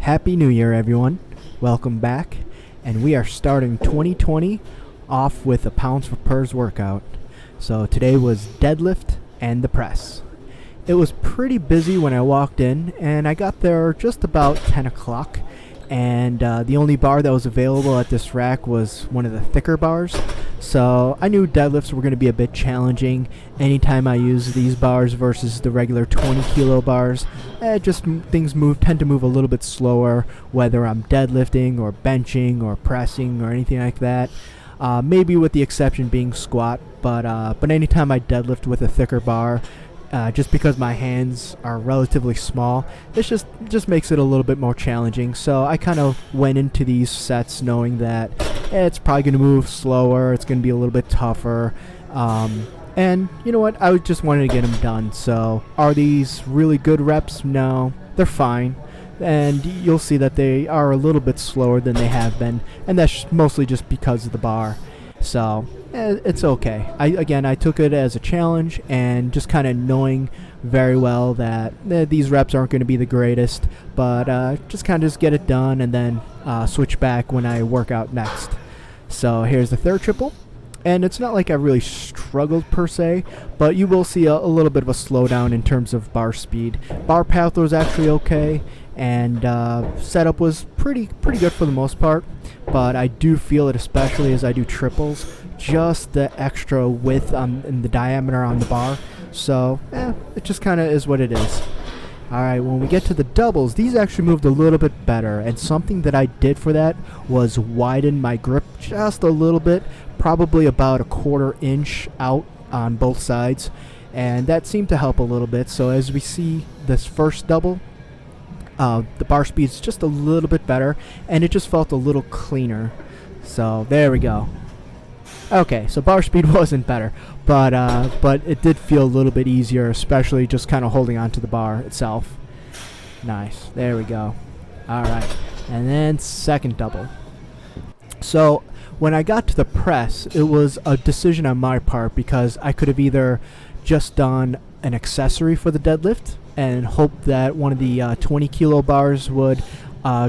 Happy New Year, everyone. Welcome back. And we are starting 2020 off with a pounds for pers workout. So today was deadlift and the press. It was pretty busy when I walked in, and I got there just about 10 o'clock. And the only bar that was available at this rack was one of the thicker bars. So I knew deadlifts were going to be a bit challenging anytime I use these bars versus the regular 20 kilo bars. Things tend to move a little bit slower, whether I'm deadlifting or benching or pressing or anything like that. Maybe with the exception being squat, but anytime I deadlift with a thicker bar, just because my hands are relatively small, it just makes it a little bit more challenging. So I kind of went into these sets knowing that it's probably going to move slower, it's going to be a little bit tougher, and you know what, I just wanted to get them done. So are these really good reps? No, they're fine, and you'll see that they are a little bit slower than they have been, and that's mostly just because of the bar. So it's okay. I took it as a challenge, and just kind of knowing very well that these reps aren't going to be the greatest, but just get it done and then switch back when I work out next. So here's the third triple, and it's not like I really struggled per se, but you will see a little bit of a slowdown in terms of bar speed. Bar path was actually okay, and setup was pretty good for the most part, but I do feel it, especially as I do triples, just the extra width in the diameter on the bar. So it just kind of is what it is. Alright, when we get to the doubles, these actually moved a little bit better, and something that I did for that was widen my grip just a little bit, probably about a 1/4 inch out on both sides, and that seemed to help a little bit. So as we see this first double, the bar speed's just a little bit better, and it just felt a little cleaner. So there we go. Okay, so bar speed wasn't better, but it did feel a little bit easier, especially just kind of holding onto the bar itself. Nice. There we go. All right, and then second double. So when I got to the press, it was a decision on my part, because I could have either just done an accessory for the deadlift and hope that one of the 20 kilo bars would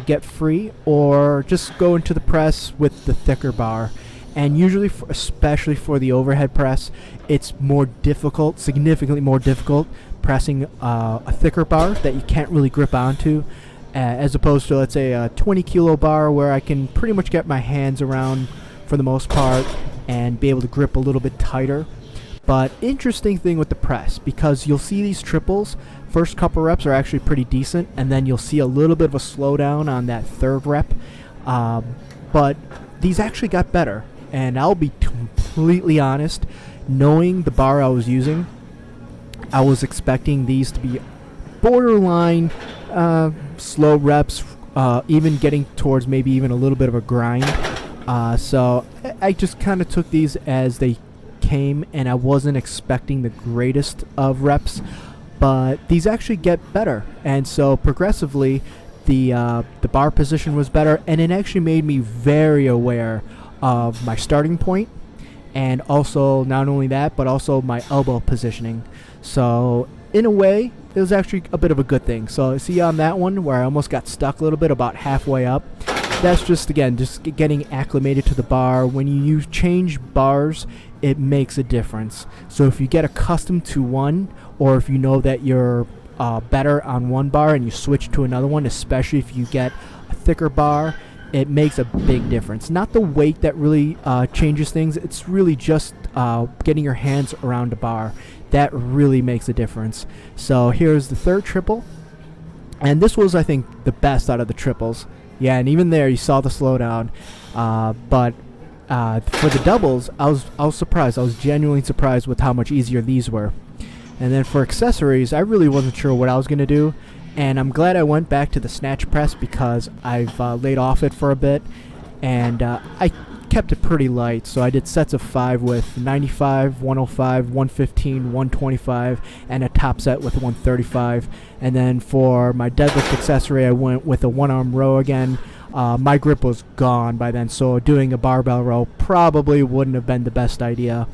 get free, or just go into the press with the thicker bar. And usually, especially for the overhead press, it's more difficult, significantly more difficult, pressing a thicker bar that you can't really grip onto, as opposed to, let's say, a 20 kilo bar where I can pretty much get my hands around for the most part and be able to grip a little bit tighter. But interesting thing with the press, because you'll see these triples, first couple reps are actually pretty decent, and then you'll see a little bit of a slowdown on that third rep. But these actually got better. And I'll be completely honest, knowing the bar I was using, I was expecting these to be borderline slow reps, even getting towards maybe even a little bit of a grind. So I just kind of took these as they came, and I wasn't expecting the greatest of reps, but these actually get better. And so progressively, the bar position was better, and it actually made me very aware of my starting point, and also not only that, but also my elbow positioning. So in a way, it was actually a bit of a good thing. So see on that one where I almost got stuck a little bit about halfway up, that's just getting acclimated to the bar. When you change bars, it makes a difference. So if you get accustomed to one, or if you know that you're better on one bar and you switch to another one, especially if you get a thicker bar, it makes a big difference. Not the weight that really changes things. It's really just getting your hands around a bar. That really makes a difference. So here's the third triple. And this was, I think, the best out of the triples. Yeah, and even there you saw the slowdown. But for the doubles, I was surprised. I was genuinely surprised with how much easier these were. And then for accessories, I really wasn't sure what I was going to do. And I'm glad I went back to the Snatch Press, because I've laid off it for a bit, and I kept it pretty light. So I did sets of 5 with 95, 105, 115, 125, and a top set with 135. And then for my deadlift accessory, I went with a 1-arm row again. My grip was gone by then, so doing a barbell row probably wouldn't have been the best idea,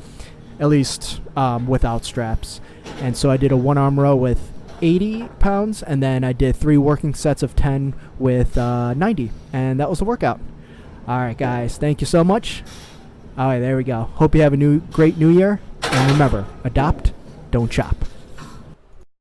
at least without straps. And so I did a 1-arm row with 80 pounds, and then I did 3 working sets of 10 with 90, and that was the workout. All right, guys, thank you so much. All right, there we go. Hope you have a great new year, and remember, adopt, don't chop.